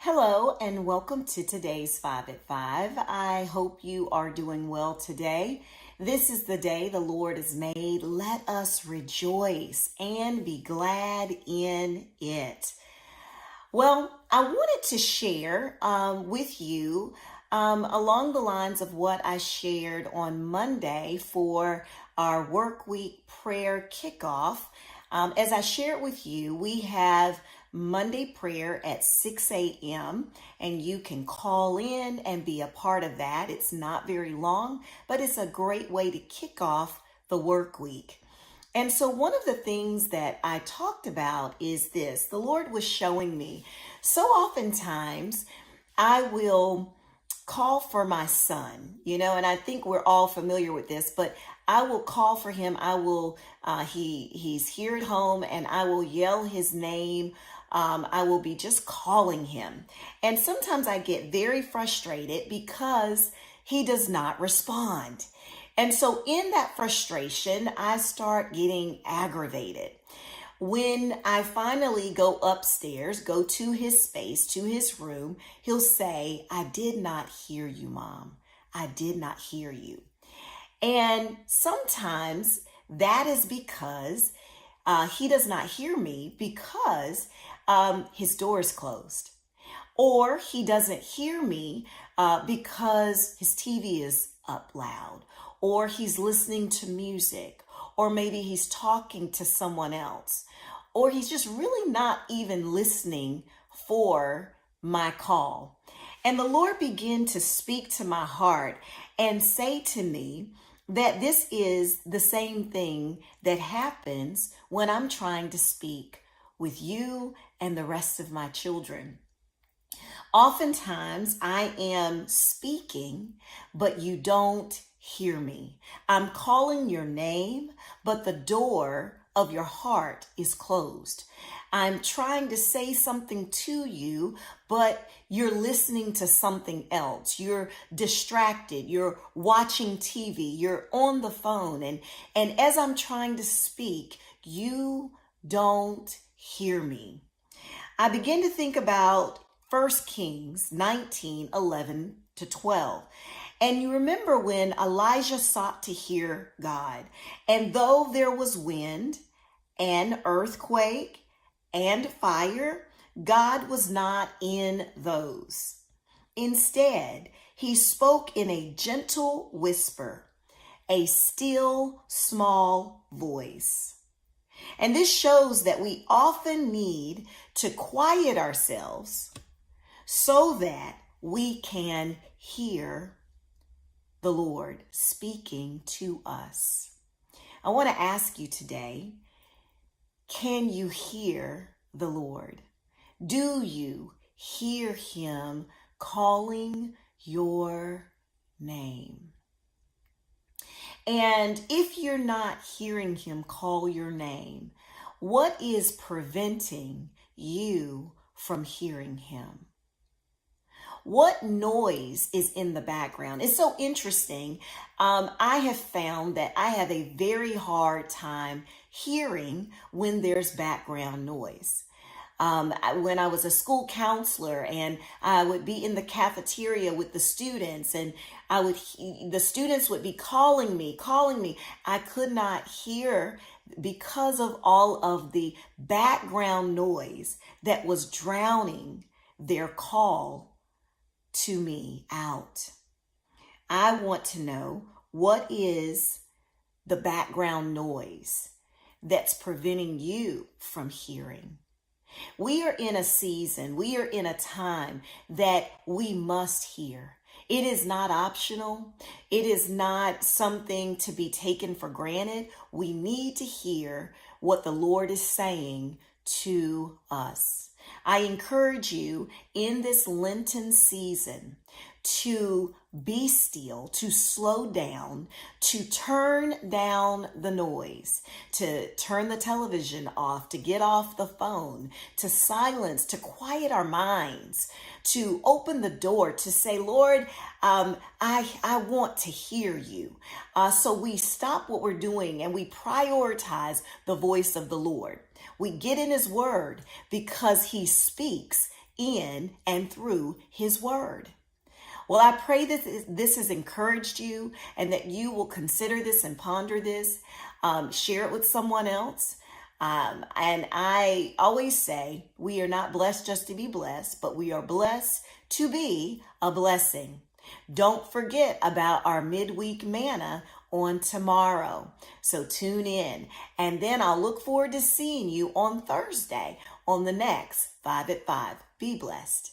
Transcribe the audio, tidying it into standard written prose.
Hello and welcome to today's 5 at 5. I hope you are doing well today. This is the day the Lord has made. Let us rejoice and be glad in it. Well, I wanted to share with you along the lines of what I shared on Monday for our work week prayer kickoff. As I shared with you, we have Monday prayer at 6 a.m. and you can call in and be a part of that. It's not very long, but it's a great way to kick off the work week. And so one of the things that I talked about is this. The Lord was showing me so oftentimes I will call for my son, and I think we're all familiar with this, but I will call for him. He's here at home and I will yell his name. I will be just calling him. And sometimes I get very frustrated because he does not respond. And so in that frustration, I start getting aggravated. When I finally go upstairs, go to his space, to his room, he'll say, "I did not hear you, Mom. I did not hear you." And sometimes that is because he does not hear me because his door is closed. Or he doesn't hear me because his TV is up loud. Or he's listening to music. Or maybe he's talking to someone else. Or he's just really not even listening for my call. And the Lord began to speak to my heart and say to me that this is the same thing that happens when I'm trying to speak with you and the rest of my children. Oftentimes I am speaking, but you don't hear me. I'm calling your name, but the door of your heart is closed. I'm trying to say something to you, but you're listening to something else. You're distracted. You're watching TV. You're on the phone. And as I'm trying to speak, you don't hear me. I begin to think about 1 Kings 19:11-12. And you remember when Elijah sought to hear God, and though there was wind and earthquake and fire, God was not in those. Instead, he spoke in a gentle whisper, a still small voice. And this shows that we often need to quiet ourselves so that we can hear the Lord speaking to us. I want to ask you today, can you hear the Lord? Do you hear him calling your name? And if you're not hearing him call your name, what is preventing you from hearing him? What noise is in the background? It's so interesting. I have found that I have a very hard time hearing when there's background noise. When I was a school counselor and I would be in the cafeteria with the students and the students would be calling me. I could not hear because of all of the background noise that was drowning their call to me out. I want to know, what is the background noise that's preventing you from hearing? We are in a season, we are in a time that we must hear. It is not optional. It is not something to be taken for granted. We need to hear what the Lord is saying to us. I encourage you in this Lenten season to be still, to slow down, to turn down the noise, to turn the television off, to get off the phone, to silence, to quiet our minds, to open the door, to say, Lord, I want to hear you. So we stop what we're doing and we prioritize the voice of the Lord. We get in his word because he speaks in and through His Word. Well, I pray that this has encouraged you and that you will consider this and ponder this. Share it with someone else. And I always say we are not blessed just to be blessed, but we are blessed to be a blessing. Don't forget about our midweek manna on tomorrow. So tune in. And then I'll look forward to seeing you on Thursday on the next 5 at 5. Be blessed.